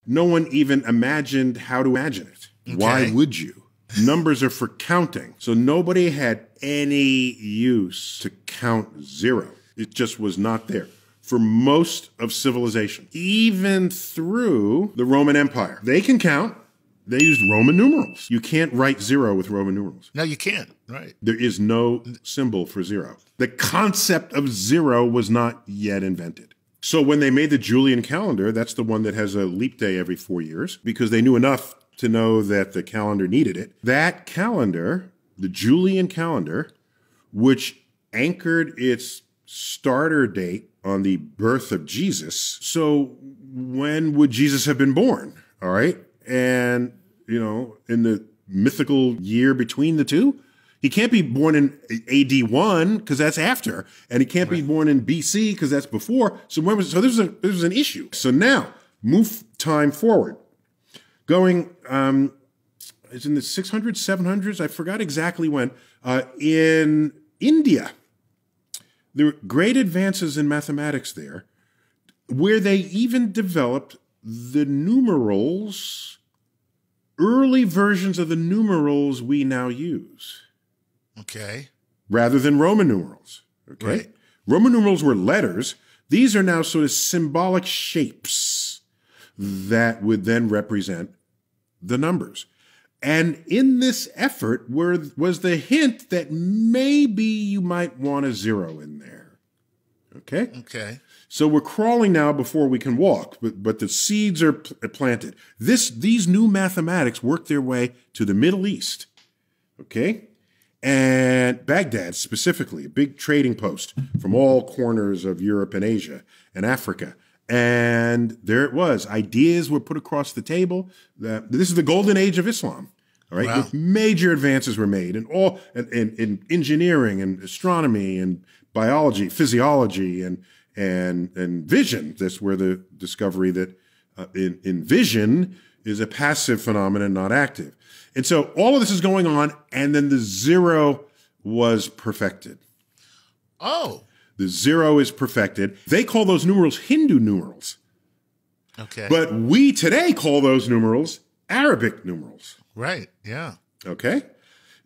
No one even imagined how to imagine it. Okay. Why would you? Numbers are for counting. So nobody had any use to count zero. It just was not there for most of civilization, even through the Roman Empire. They can count. They used Roman numerals. You can't write zero with Roman numerals. No, you can't. Right. There is no symbol for zero. The concept of zero was not yet invented. So when they made the Julian calendar, that's the one that has a leap day every 4 years, because they knew enough to know that the calendar needed it. That calendar, the Julian calendar, which anchored its starter date on the birth of Jesus. So when would Jesus have been born? All right. And, you know, in the mythical year between the two, he can't be born in AD 1 because that's after, and he can't be born in BC because that's before. So this was an issue. So now move time forward, going it's in the 600s, 700s. I forgot exactly when. In India, there were great advances in mathematics there, where they even developed the numerals, early versions of the numerals we now use. Okay. Rather than Roman numerals. Okay. Right. Roman numerals were letters. These are now sort of symbolic shapes that would then represent the numbers. And in this effort was the hint that maybe you might want a zero in there. Okay? Okay. So we're crawling now before we can walk, but the seeds are planted. These new mathematics work their way to the Middle East. Okay? And Baghdad specifically, a big trading post from all corners of Europe and Asia and Africa. And there it was. Ideas were put across the table. This is the golden age of Islam. All right. Wow. Major advances were made in engineering and astronomy and biology, physiology and vision. That's where the discovery that in vision is a passive phenomenon, not active. And so all of this is going on, and then the zero was perfected. Oh. The zero is perfected. They call those numerals Hindu numerals. Okay. But we today call those numerals Arabic numerals. Right, yeah. Okay?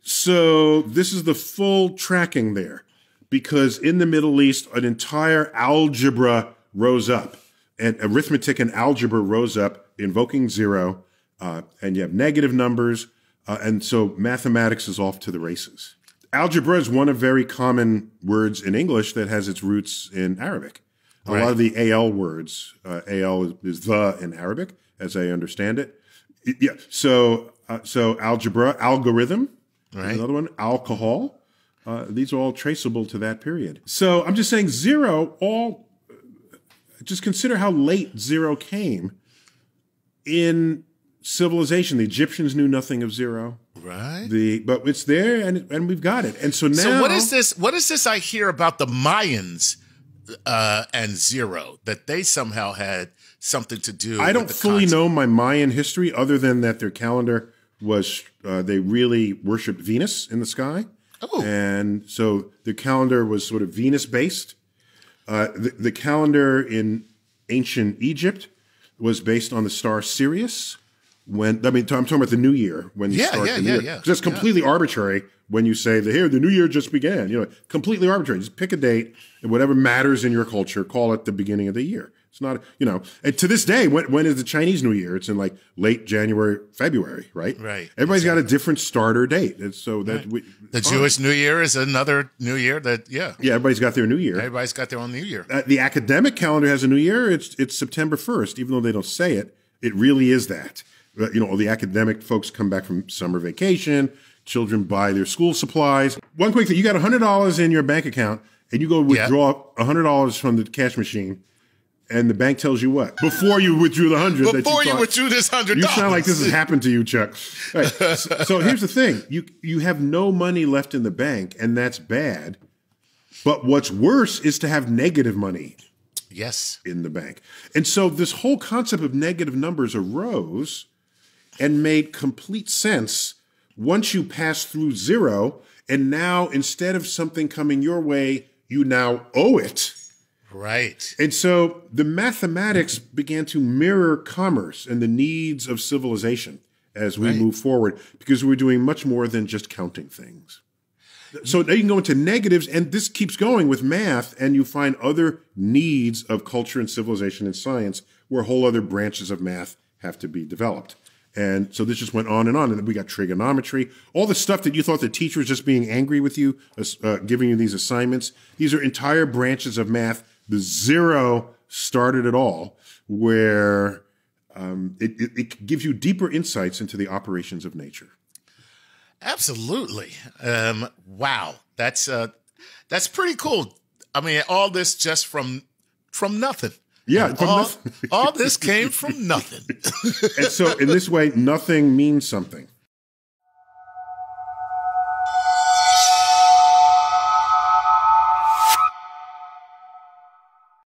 So this is the full tracking there, because in the Middle East, an entire algebra rose up, and arithmetic and algebra rose up, invoking zero, and you have negative numbers, and so mathematics is off to the races. Algebra is one of very common words in English that has its roots in Arabic. A lot of the AL words, AL is the in Arabic, as I understand it. Yeah. So algebra, algorithm, is another one, alcohol. These are all traceable to that period. So I'm just saying just consider how late zero came in civilization. The Egyptians knew nothing of zero. Right. But it's there, and we've got it. And so now. So what is this? What is this I hear about the Mayans and zero, that they somehow had something to do? I don't fully know my Mayan history, other than that their calendar was they really worshipped Venus in the sky. Oh. And so the calendar was sort of Venus based. The calendar in ancient Egypt was based on the star Sirius. I'm talking about the new year, when you start the new year. Because it's completely arbitrary when you say the new year just began. You know, completely arbitrary. Just pick a date, and whatever matters in your culture, call it the beginning of the year. It's not, and to this day, when is the Chinese New Year? It's in like late January, February, right? Right. Everybody's got a different starter date. And so that the Jewish New Year is another New Year Yeah, everybody's got their New Year. Everybody's got their own New Year. The academic calendar has a New Year. It's September 1st, even though they don't say it. It really is that. The academic folks come back from summer vacation. Children buy their school supplies. One quick thing, you got $100 in your bank account, and you go withdraw $100 from the cash machine, and the bank tells you what? Before you withdrew the $100. Before you withdrew this $100. You sound like this has happened to you, Chuck. Right. So here's the thing. You have no money left in the bank, and that's bad. But what's worse is to have negative money. Yes. In the bank. And so this whole concept of negative numbers arose and made complete sense once you pass through zero, and now instead of something coming your way, you now owe it. Right. And so the mathematics began to mirror commerce and the needs of civilization as we move forward, because we're doing much more than just counting things. So now you can go into negatives, and this keeps going with math, and you find other needs of culture and civilization and science where whole other branches of math have to be developed. And so this just went on, and then we got trigonometry, all the stuff that you thought the teacher was just being angry with you, giving you these assignments. These are entire branches of math. The zero started it all, where it gives you deeper insights into the operations of nature. Absolutely. Wow. That's pretty cool. I mean, all this just from nothing. Yeah. All this came from nothing. And so in this way, nothing means something.